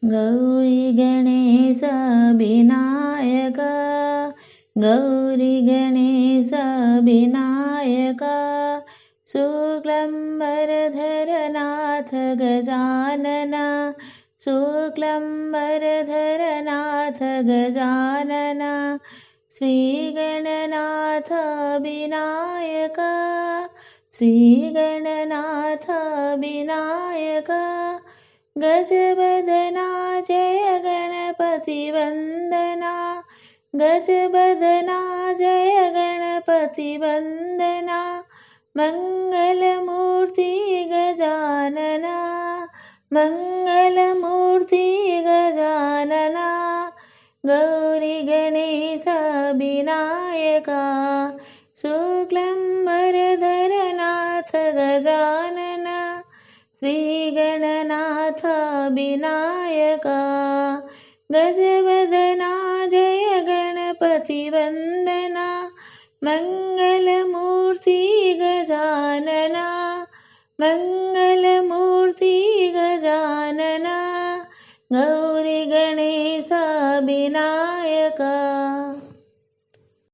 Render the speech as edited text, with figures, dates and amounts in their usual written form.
Gauri Ganesh Vinayak Gauri Ganesh Vinayak शुक्लम्बरधर Nath Gajanan शुक्लम्बरधर Nath Gajanan श्रीगणनाथ Vinayak श्रीगणनाथ Vinayak गजवदना Jai Ganapati Vandana गजवदना Jai Ganapati Vandana मंगलमूर्ति Gajanana मंगलमूर्ति Gajanana Gauri Ganesh Vinayaka शुक्लम्बरधर Nath Gajanan श्रीगणनाथ Vinayak गजवदना Jai Ganapati Vandana मंगलमूर्ति Gajanana मंगलमूर्ति Gajanana Gauri Ganesh